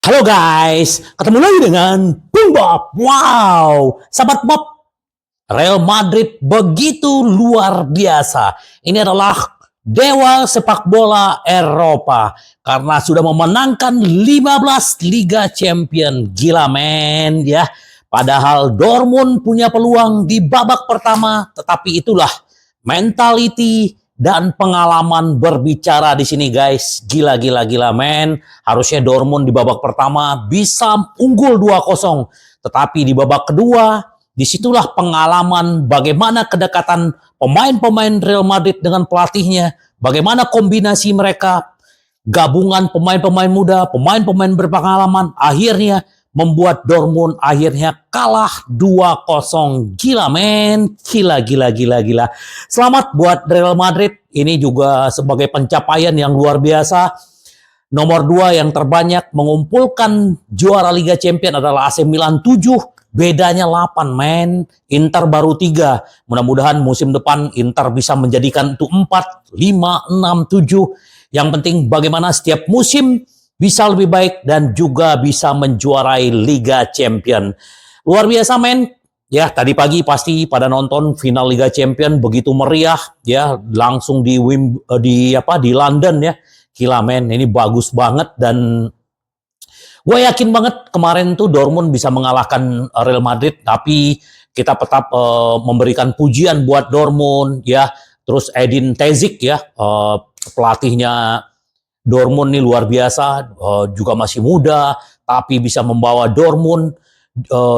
Halo guys, ketemu lagi dengan Bung Bob. Wow, sahabat Bob, Real Madrid begitu luar biasa. Ini adalah dewa sepak bola Eropa karena sudah memenangkan 15 Liga Champion. Gila men ya. Padahal Dortmund punya peluang di babak pertama, tetapi itulah mentality dan pengalaman berbicara di sini guys. Gila men. Harusnya Dortmund di babak pertama bisa unggul 2-0, tetapi di babak kedua disitulah pengalaman bagaimana kedekatan pemain-pemain Real Madrid dengan pelatihnya, bagaimana kombinasi mereka, gabungan pemain-pemain muda, pemain-pemain berpengalaman, akhirnya membuat Dortmund akhirnya kalah 2-0. Gila men, gila. Selamat buat Real Madrid, ini juga sebagai pencapaian yang luar biasa. Nomor 2 yang terbanyak mengumpulkan juara Liga Champions adalah AC Milan 7, bedanya 8 men. Inter baru 3. Mudah-mudahan musim depan Inter bisa menjadikan itu 4, 5, 6, 7. Yang penting bagaimana setiap musim bisa lebih baik dan juga bisa menjuarai Liga Champions. Luar biasa men. Ya, tadi pagi pasti pada nonton final Liga Champions begitu meriah ya, langsung di London ya. Gila men, ini bagus banget dan gue yakin banget kemarin tuh Dortmund bisa mengalahkan Real Madrid, tapi kita tetap memberikan pujian buat Dortmund ya. Terus Edin Terzic ya, pelatihnya Dortmund ini luar biasa, juga masih muda, tapi bisa membawa Dortmund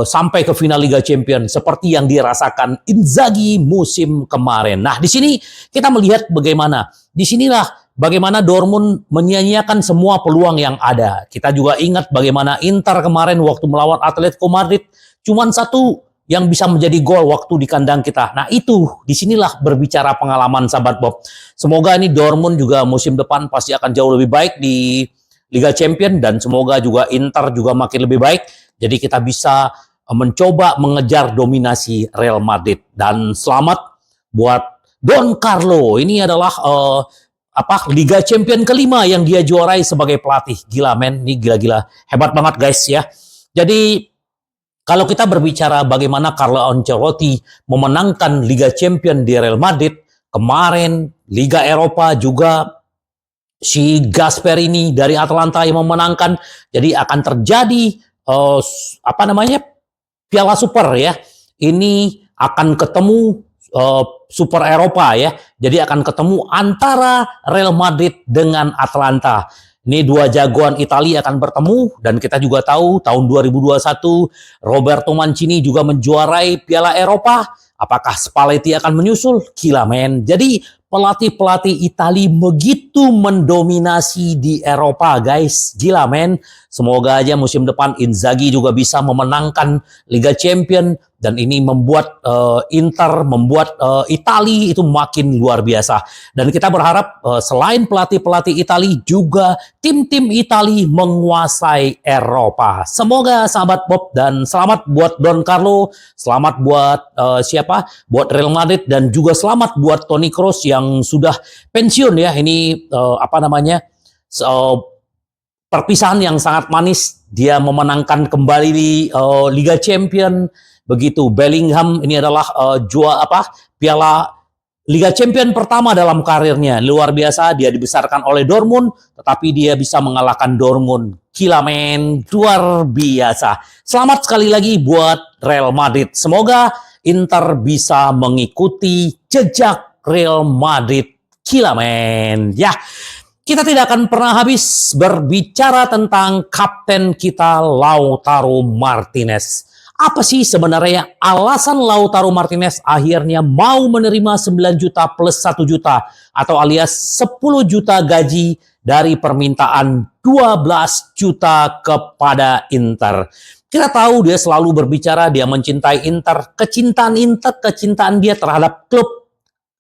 sampai ke final Liga Champions seperti yang dirasakan Inzaghi musim kemarin. Nah, di sini kita melihat bagaimana, disinilah bagaimana Dortmund menyia-nyiakan semua peluang yang ada. Kita juga ingat bagaimana Inter kemarin waktu melawan Atletico Madrid cuman satu yang bisa menjadi gol waktu di kandang kita. Nah itu, disinilah berbicara pengalaman sahabat Bob. Semoga ini Dortmund juga musim depan pasti akan jauh lebih baik di Liga Champions dan semoga juga Inter juga makin lebih baik. Jadi kita bisa mencoba mengejar dominasi Real Madrid. Dan selamat buat Don Carlo. Ini adalah Liga Champion kelima yang dia juarai sebagai pelatih. Gila men, ini gila. Hebat banget guys ya. Jadi kalau kita berbicara bagaimana Carlo Ancelotti memenangkan Liga Champion di Real Madrid, kemarin Liga Eropa juga si Gasperini dari Atalanta yang memenangkan. Jadi akan terjadi Piala Super ya. Ini akan ketemu Super Eropa ya. Jadi akan ketemu antara Real Madrid dengan Atalanta. Ini dua jagoan Italia akan bertemu dan kita juga tahu tahun 2021 Roberto Mancini juga menjuarai Piala Eropa. Apakah Spalletti akan menyusul? Gila men. Jadi pelatih-pelatih Italia begitu mendominasi di Eropa guys. Gila men. Semoga aja musim depan Inzaghi juga bisa memenangkan Liga Champions dan ini membuat Inter, membuat Italia itu makin luar biasa. Dan kita berharap selain pelatih-pelatih Italia juga tim-tim Italia menguasai Eropa. Semoga sahabat Bob, dan selamat buat Don Carlo, selamat buat buat Real Madrid dan juga selamat buat Toni Kroos yang sudah pensiun ya. Ini perpisahan yang sangat manis. Dia memenangkan kembali di Liga Champion. Begitu Bellingham ini adalah Piala Liga Champion pertama dalam karirnya. Luar biasa, dia dibesarkan oleh Dortmund, tetapi dia bisa mengalahkan Dortmund. Gila men, luar biasa. Selamat sekali lagi buat Real Madrid. Semoga Inter bisa mengikuti jejak Real Madrid. Gila men. Ya, kita tidak akan pernah habis berbicara tentang kapten kita Lautaro Martinez. Apa sih sebenarnya alasan Lautaro Martinez akhirnya mau menerima 9 juta plus 1 juta atau alias 10 juta gaji dari permintaan 12 juta kepada Inter? Kita tahu dia selalu berbicara dia mencintai Inter, kecintaan dia terhadap klub,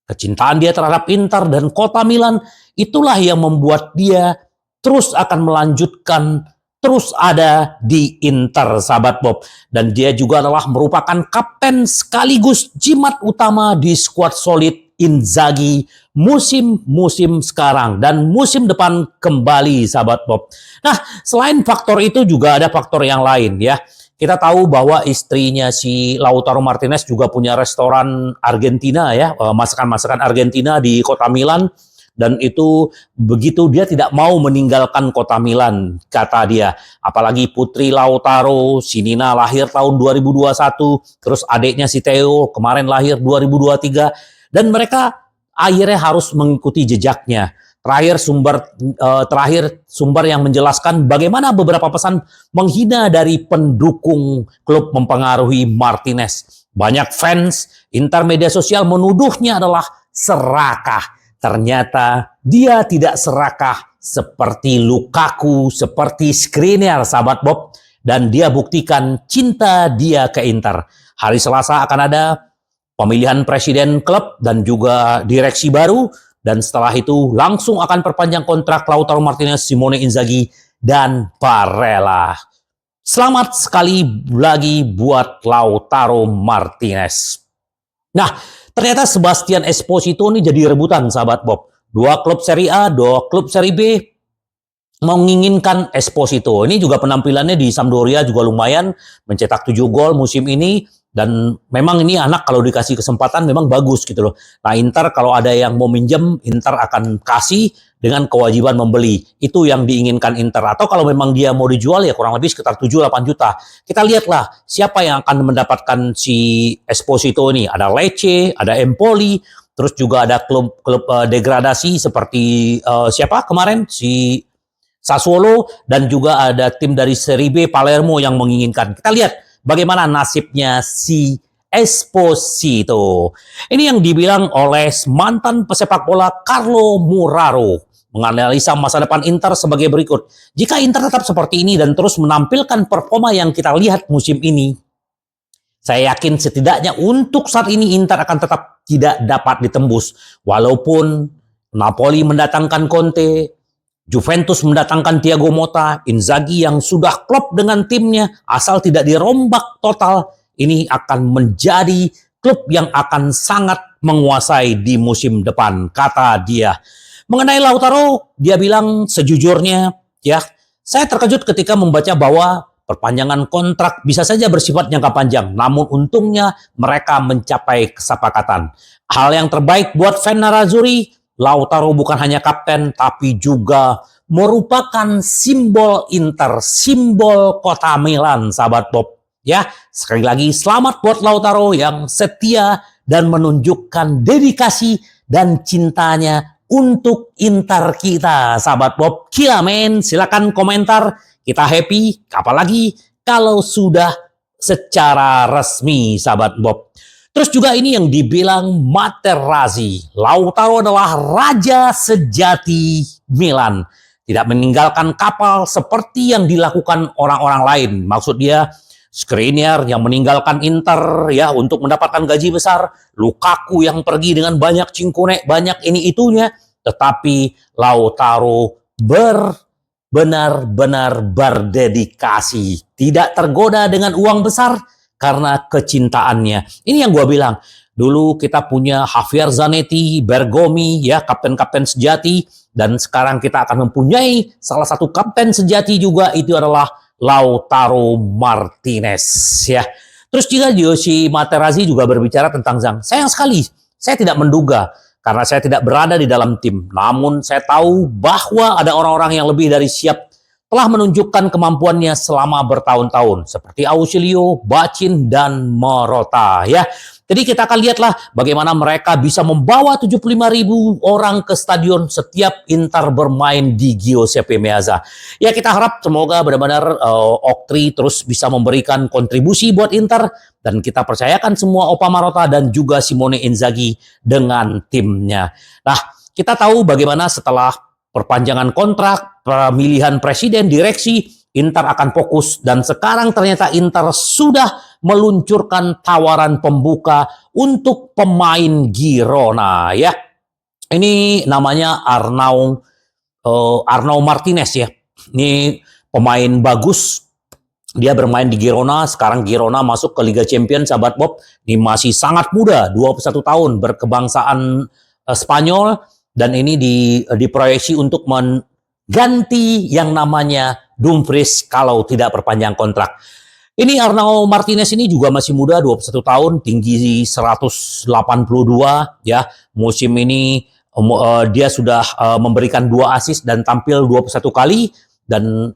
kecintaan dia terhadap Inter dan kota Milan, itulah yang membuat dia terus akan melanjutkan, terus ada di Inter, sahabat Bob. Dan dia juga adalah merupakan kapten sekaligus jimat utama di skuad solid Inzaghi musim sekarang dan musim depan kembali, sahabat Bob. Nah, selain faktor itu juga ada faktor yang lain ya. Kita tahu bahwa istrinya si Lautaro Martinez juga punya restoran Argentina ya, masakan-masakan Argentina di kota Milan. Dan itu begitu dia tidak mau meninggalkan kota Milan, kata dia. Apalagi putri Lautaro, si Nina lahir tahun 2021, terus adiknya si Theo kemarin lahir 2023. Dan mereka akhirnya harus mengikuti jejaknya. Terakhir sumber yang menjelaskan bagaimana beberapa pesan menghina dari pendukung klub mempengaruhi Martinez. Banyak fans intermedia sosial menuduhnya adalah serakah. Ternyata dia tidak serakah seperti Lukaku, seperti Skriniar, sahabat Bob. Dan dia buktikan cinta dia ke Inter. Hari Selasa akan ada pemilihan presiden klub dan juga direksi baru. Dan setelah itu langsung akan perpanjang kontrak Lautaro Martinez, Simone Inzaghi, dan Barella. Selamat sekali lagi buat Lautaro Martinez. Nah, ternyata Sebastian Esposito ini jadi rebutan, sahabat Bob. Dua klub Serie A, dua klub Serie B menginginkan Esposito. Ini juga penampilannya di Sampdoria juga lumayan, mencetak 7 gol musim ini. Dan memang ini anak kalau dikasih kesempatan memang bagus gitu loh. Nah, Inter kalau ada yang mau minjem, Inter akan kasih dengan kewajiban membeli. Itu yang diinginkan Inter. Atau kalau memang dia mau dijual ya kurang lebih sekitar 7-8 juta. Kita lihatlah siapa yang akan mendapatkan si Esposito ini. Ada Lecce, ada Empoli, terus juga ada klub degradasi seperti siapa kemarin? Si Sassuolo, dan juga ada tim dari Serie B Palermo yang menginginkan. Kita lihat bagaimana nasibnya si Esposito. Ini yang dibilang oleh mantan pesepak bola Carlo Muraro. Menganalisa masa depan Inter sebagai berikut. Jika Inter tetap seperti ini dan terus menampilkan performa yang kita lihat musim ini, saya yakin setidaknya untuk saat ini Inter akan tetap tidak dapat ditembus. Walaupun Napoli mendatangkan Conte, Juventus mendatangkan Thiago Motta, Inzaghi yang sudah klop dengan timnya, asal tidak dirombak total, ini akan menjadi klub yang akan sangat menguasai di musim depan, kata dia. Mengenai Lautaro, dia bilang sejujurnya, ya, saya terkejut ketika membaca bahwa perpanjangan kontrak bisa saja bersifat jangka panjang, namun untungnya mereka mencapai kesepakatan. Hal yang terbaik buat fan Nerazzurri, Lautaro bukan hanya kapten, tapi juga merupakan simbol Inter, simbol kota Milan, sahabat Bob. Ya, sekali lagi selamat buat Lautaro yang setia dan menunjukkan dedikasi dan cintanya untuk Inter kita, sahabat Bob. Gila men, silakan komentar. Kita happy, apalagi kalau sudah secara resmi, sahabat Bob. Terus juga ini yang dibilang Materazzi. Lautaro adalah raja sejati Milan. Tidak meninggalkan kapal seperti yang dilakukan orang-orang lain. Maksud dia Skriniar yang meninggalkan Inter ya untuk mendapatkan gaji besar, Lukaku yang pergi dengan banyak cingkune, banyak ini itunya, tetapi Lautaro benar-benar berdedikasi, tidak tergoda dengan uang besar karena kecintaannya. Ini yang gua bilang. Dulu kita punya Javier Zanetti, Bergomi, ya kapten-kapten sejati, dan sekarang kita akan mempunyai salah satu kapten sejati juga, itu adalah Lautaro Martinez, ya. Terus juga si Materazzi juga berbicara tentang Zhang. Sayang sekali, saya tidak menduga karena saya tidak berada di dalam tim. Namun saya tahu bahwa ada orang-orang yang lebih dari siap telah menunjukkan kemampuannya selama bertahun-tahun seperti Ausilio, Bacin, dan Morata, ya. Jadi kita akan lihatlah bagaimana mereka bisa membawa 75.000 orang ke stadion setiap Inter bermain di Giuseppe Meazza. Ya, kita harap semoga benar-benar Oktri terus bisa memberikan kontribusi buat Inter, dan kita percayakan semua Opa Marotta dan juga Simone Inzaghi dengan timnya. Nah, kita tahu bagaimana setelah perpanjangan kontrak, pemilihan presiden, direksi, Inter akan fokus, dan sekarang ternyata Inter sudah meluncurkan tawaran pembuka untuk pemain Girona, ya. Ini namanya Arnau Martinez, ya. Ini pemain bagus, Dia bermain di Girona, sekarang Girona masuk ke Liga Champions, sahabat Bob. Ini masih sangat muda, 21 tahun, berkebangsaan Spanyol, dan ini diproyeksi untuk mengganti yang namanya Dumfries kalau tidak perpanjang kontrak. Ini Arnau Martinez ini juga masih muda, 21 tahun, tinggi 182 ya. Musim ini dia sudah memberikan 2 assist dan tampil 21 kali, dan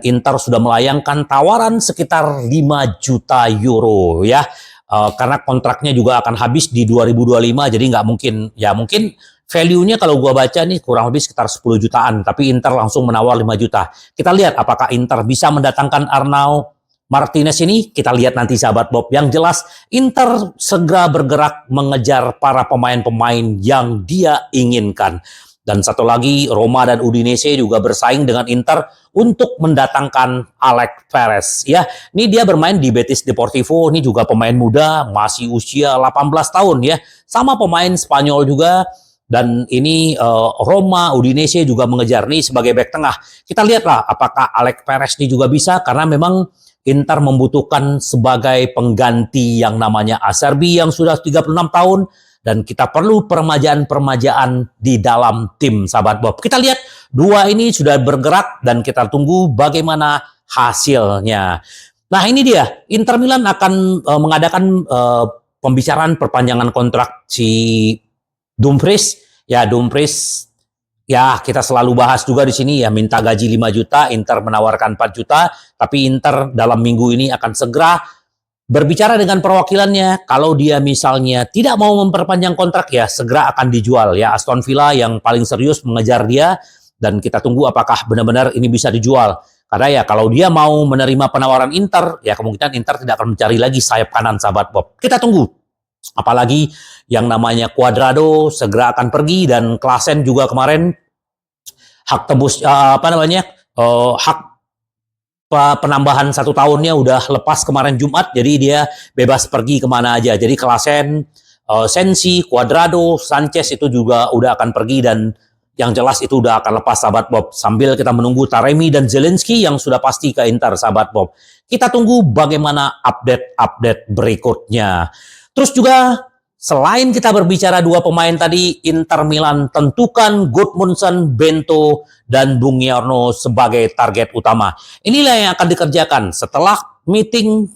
Inter sudah melayangkan tawaran sekitar 5 juta euro ya. Karena kontraknya juga akan habis di 2025, jadi nggak mungkin, ya mungkin value-nya kalau gua baca nih kurang lebih sekitar 10 jutaan, tapi Inter langsung menawar 5 juta. Kita lihat apakah Inter bisa mendatangkan Arnau Martinez ini, kita lihat nanti sahabat Bob. Yang jelas Inter segera bergerak mengejar para pemain-pemain yang dia inginkan. Dan satu lagi, Roma dan Udinese juga bersaing dengan Inter untuk mendatangkan Alex Perez. Ya, ini dia bermain di Betis Deportivo. Ini juga pemain muda, masih usia 18 tahun ya. Sama pemain Spanyol juga. Dan ini Roma, Udinese juga mengejar nih sebagai bek tengah. Kita lihatlah apakah Alex Perez ini juga bisa, karena memang Inter membutuhkan sebagai pengganti yang namanya Acerbi yang sudah 36 tahun. Dan kita perlu permajaan-permajaan di dalam tim, sahabat Bob. Kita lihat dua ini sudah bergerak dan kita tunggu bagaimana hasilnya. Nah ini dia, Inter Milan akan mengadakan pembicaraan perpanjangan kontrak si Dumfries. Ya Dumfries, ya kita selalu bahas juga di sini ya, minta gaji 5 juta, Inter menawarkan 4 juta. Tapi Inter dalam minggu ini akan segera berbicara dengan perwakilannya. Kalau dia misalnya tidak mau memperpanjang kontrak, ya segera akan dijual ya. Aston Villa yang paling serius mengejar dia, dan kita tunggu apakah benar-benar ini bisa dijual. Karena ya kalau dia mau menerima penawaran Inter, ya kemungkinan Inter tidak akan mencari lagi sayap kanan, sahabat Bob. Kita tunggu. Apalagi yang namanya Cuadrado segera akan pergi, dan Klaassen juga kemarin hak tebus hak penambahan 1 tahunnya udah lepas kemarin Jumat, jadi dia bebas pergi kemana aja. Jadi Klaassen, Sensi, Cuadrado, Sanchez itu juga udah akan pergi, dan yang jelas itu udah akan lepas, sahabat Bob. Sambil kita menunggu Taremi dan Zelensky yang sudah pasti ke Inter, sahabat Bob. Kita tunggu bagaimana update berikutnya. Terus juga selain kita berbicara 2 pemain tadi, Inter Milan tentukan Gudmundsson, Bento, dan Buongiorno sebagai target utama. Inilah yang akan dikerjakan setelah meeting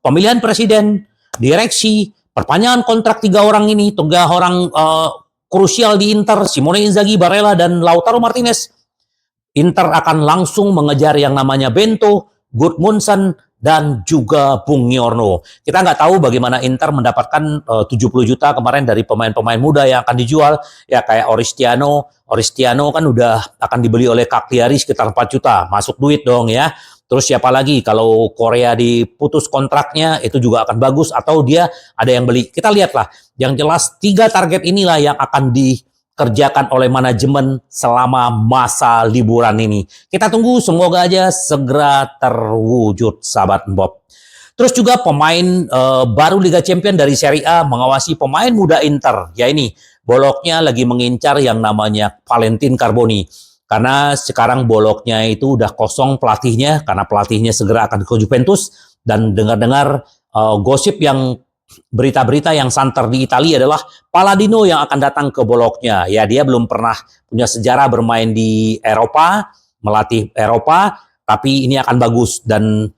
pemilihan presiden, direksi, perpanjangan kontrak 3 orang ini, 3 orang krusial di Inter, Simone Inzaghi, Barella, dan Lautaro Martinez. Inter akan langsung mengejar yang namanya Bento, Gudmundsson, dan juga Buongiorno. Kita nggak tahu bagaimana Inter mendapatkan 70 juta kemarin dari pemain-pemain muda yang akan dijual. Ya kayak Oristiano kan udah akan dibeli oleh Cagliari sekitar 4 juta. Masuk duit dong ya. Terus siapa lagi kalau Korea diputus kontraknya, itu juga akan bagus, atau dia ada yang beli. Kita lihatlah. Yang jelas 3 target inilah yang akan dikerjakan oleh manajemen selama masa liburan ini. Kita tunggu, semoga aja segera terwujud, sahabat Bob. Terus juga pemain baru Liga Champions dari Serie A mengawasi pemain muda Inter. Ya ini, Bologna lagi mengincar yang namanya Valentin Carboni. Karena sekarang Bologna itu udah kosong pelatihnya, karena pelatihnya segera akan ke Juventus. Dan dengar-dengar gosip yang berita-berita yang santer di Italia adalah Palladino yang akan datang ke Bologna. Ya, dia belum pernah punya sejarah bermain di Eropa, melatih Eropa, tapi ini akan bagus. Dan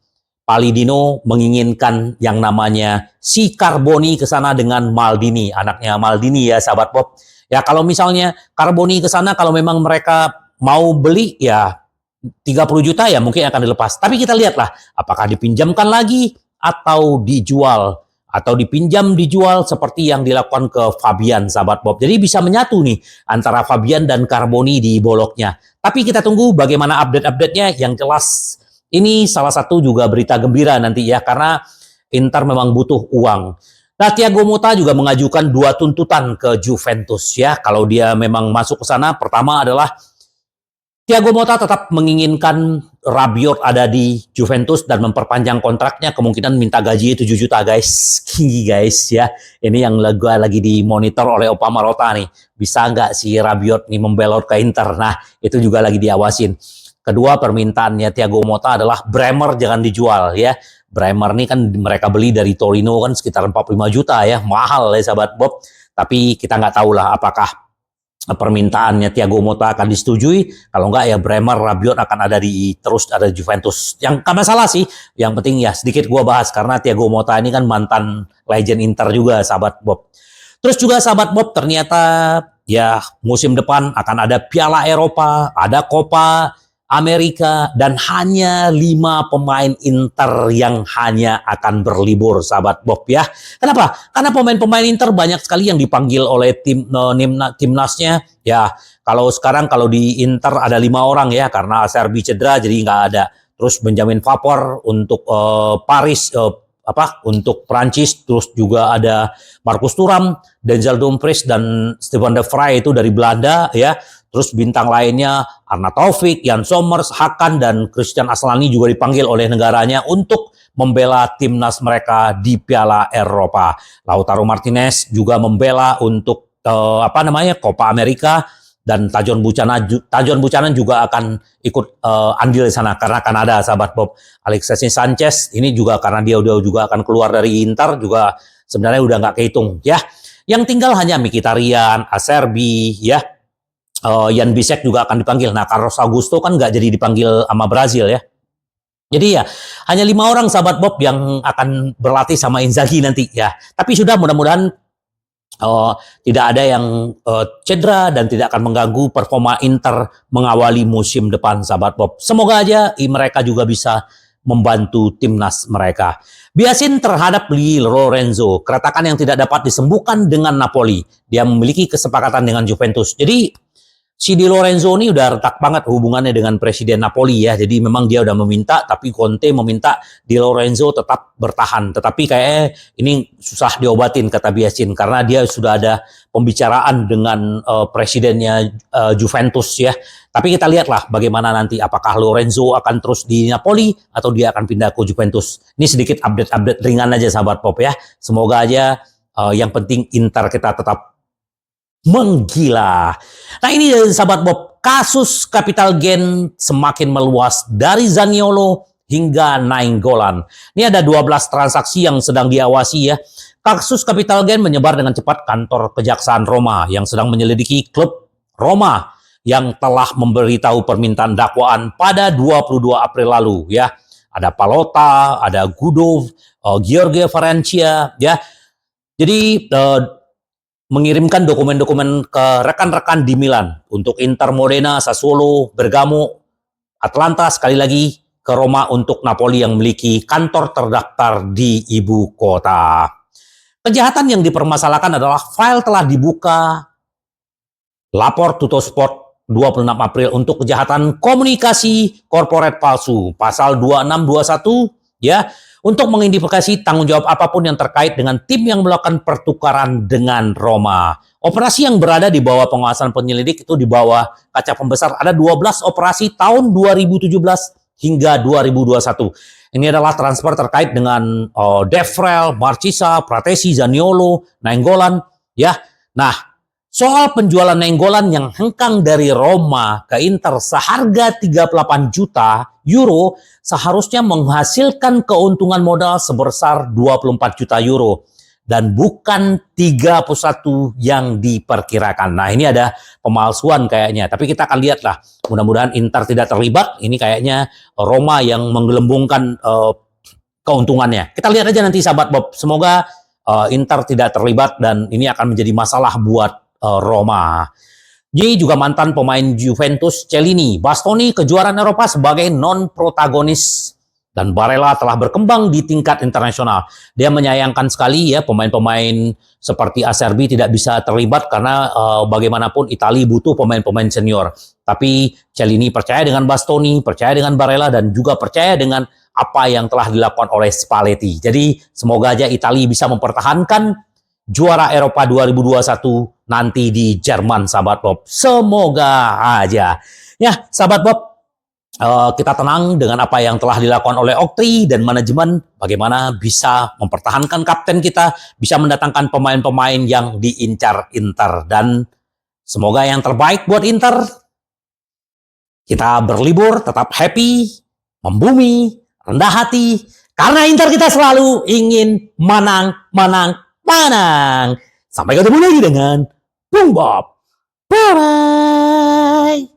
Palladino menginginkan yang namanya si Carboni ke sana dengan Maldini, anaknya Maldini ya, sahabat Bob. Ya, kalau misalnya Carboni ke sana, kalau memang mereka mau beli ya 30 juta ya mungkin akan dilepas. Tapi kita lihatlah apakah dipinjamkan lagi atau dijual, atau dipinjam dijual seperti yang dilakukan ke Fabian, sahabat Bob. Jadi bisa menyatu nih antara Fabian dan Carboni di Bologna. Tapi kita tunggu bagaimana update-update-nya. Yang jelas ini salah satu juga berita gembira nanti ya, karena Inter memang butuh uang. Nah, Thiago Motta juga mengajukan 2 tuntutan ke Juventus ya. Kalau dia memang masuk ke sana, pertama adalah Thiago Motta tetap menginginkan Rabiot ada di Juventus dan memperpanjang kontraknya, kemungkinan minta gaji 7 juta guys. Tinggi guys ya. Ini yang lagi dimonitor oleh Opa Marotta nih. Bisa nggak si Rabiot nih membelot ke Inter? Nah, itu juga lagi diawasin. Kedua, permintaannya Thiago Motta adalah Bremer jangan dijual ya. Bremer ini kan mereka beli dari Torino kan sekitar 45 juta ya, mahal ya sahabat Bob. Tapi kita nggak tahu lah apakah permintaannya Thiago Motta akan disetujui. Kalau nggak ya Bremer, Rabiot akan ada terus ada Juventus. Yang nggak masalah sih. Yang penting ya sedikit gua bahas karena Thiago Motta ini kan mantan legend Inter juga sahabat Bob. Terus juga sahabat Bob ternyata ya musim depan akan ada Piala Eropa, ada Copa Amerika, dan hanya 5 pemain Inter yang hanya akan berlibur sahabat Bob ya. Kenapa? Karena pemain-pemain Inter banyak sekali yang dipanggil oleh timnasnya ya. Kalau sekarang kalau di Inter ada 5 orang ya karena Acerbi cedera jadi nggak ada. Terus Benjamin Pavard untuk Paris untuk Prancis, terus juga ada Marcus Thuram, Denzel Dumfries dan Stefan de Vrij itu dari Belanda ya. Terus bintang lainnya Arna Taufik, Jan Somers, Hakan dan Christian Aslani juga dipanggil oleh negaranya untuk membela timnas mereka di Piala Eropa. Lautaro Martinez juga membela untuk Copa Amerika. Dan Tajon Buchanan juga akan ikut andil di sana karena akan ada sahabat Bob. Alexis Sanchez ini juga karena dia juga akan keluar dari Inter juga sebenarnya udah nggak kehitung ya. Yang tinggal hanya Mkhitaryan, Acerbi ya. Jan Bisek juga akan dipanggil. Nah, Carlos Augusto kan nggak jadi dipanggil sama Brazil ya. Jadi ya, hanya 5 orang sahabat Bob yang akan berlatih sama Inzaghi nanti ya. Tapi sudah mudah-mudahan tidak ada yang cedera dan tidak akan mengganggu performa Inter mengawali musim depan sahabat Bob. Semoga aja mereka juga bisa membantu timnas mereka. Biasin terhadap Di Lorenzo, keretakan yang tidak dapat disembuhkan dengan Napoli. Dia memiliki kesepakatan dengan Juventus. Jadi si Di Lorenzo ini udah retak banget hubungannya dengan Presiden Napoli ya. Jadi memang dia udah meminta, tapi Conte meminta Di Lorenzo tetap bertahan. Tetapi kayaknya ini susah diobatin kata Biasin. Karena dia sudah ada pembicaraan dengan presidennya Juventus ya. Tapi kita lihatlah bagaimana nanti. Apakah Lorenzo akan terus di Napoli atau dia akan pindah ke Juventus. Ini sedikit update-update ringan aja sahabat Pop ya. Semoga aja yang penting Inter kita tetap menggila. Nah ini sahabat Bob, kasus capital gain semakin meluas dari Zaniolo hingga Nainggolan. Ini ada 12 transaksi yang sedang diawasi ya. Kasus capital gain menyebar dengan cepat kantor Kejaksaan Roma yang sedang menyelidiki klub Roma yang telah memberitahu permintaan dakwaan pada 22 April lalu ya. Ada Palota, ada Gudov, Giorgio Valencia ya. Jadi mengirimkan dokumen-dokumen ke rekan-rekan di Milan untuk Inter, Modena, Sassuolo, Bergamo, Atlanta, sekali lagi ke Roma untuk Napoli yang memiliki kantor terdaftar di ibu kota. Kejahatan yang dipermasalahkan adalah file telah dibuka lapor Tuttosport 26 April untuk kejahatan komunikasi korporat palsu, pasal 2621 ya. Untuk mengidentifikasi tanggung jawab apapun yang terkait dengan tim yang melakukan pertukaran dengan Roma. Operasi yang berada di bawah pengawasan penyelidik itu di bawah kaca pembesar. Ada 12 operasi tahun 2017 hingga 2021. Ini adalah transfer terkait dengan Devrel, Marchisa, Pratesi, Zaniolo, Nainggolan. Ya, nah soal penjualan Nainggolan yang hengkang dari Roma ke Inter seharga 38 juta euro seharusnya menghasilkan keuntungan modal sebesar 24 juta euro dan bukan 31 yang diperkirakan. Nah, ini ada pemalsuan kayaknya, tapi kita akan lihatlah. Mudah-mudahan Inter tidak terlibat. Ini kayaknya Roma yang menggelembungkan keuntungannya. Kita lihat aja nanti sahabat Bob. Semoga Inter tidak terlibat dan ini akan menjadi masalah buat Roma. Ini juga mantan pemain Juventus Chiellini. Bastoni kejuaraan Eropa sebagai non-protagonis dan Barella telah berkembang di tingkat internasional. Dia menyayangkan sekali ya pemain-pemain seperti Acerbi tidak bisa terlibat karena bagaimanapun Italia butuh pemain-pemain senior. Tapi Chiellini percaya dengan Bastoni, percaya dengan Barella dan juga percaya dengan apa yang telah dilakukan oleh Spalletti. Jadi semoga aja Italia bisa mempertahankan juara Eropa 2021 nanti di Jerman, sahabat Bob. Semoga aja. Ya, sahabat Bob, kita tenang dengan apa yang telah dilakukan oleh Oktri dan manajemen. Bagaimana bisa mempertahankan kapten kita, bisa mendatangkan pemain-pemain yang diincar Inter. Dan semoga yang terbaik buat Inter. Kita berlibur tetap happy, membumi, rendah hati, karena Inter kita selalu ingin menang, menang, menang. Sampai ketemu lagi dengan Bung Bob. Bye-bye.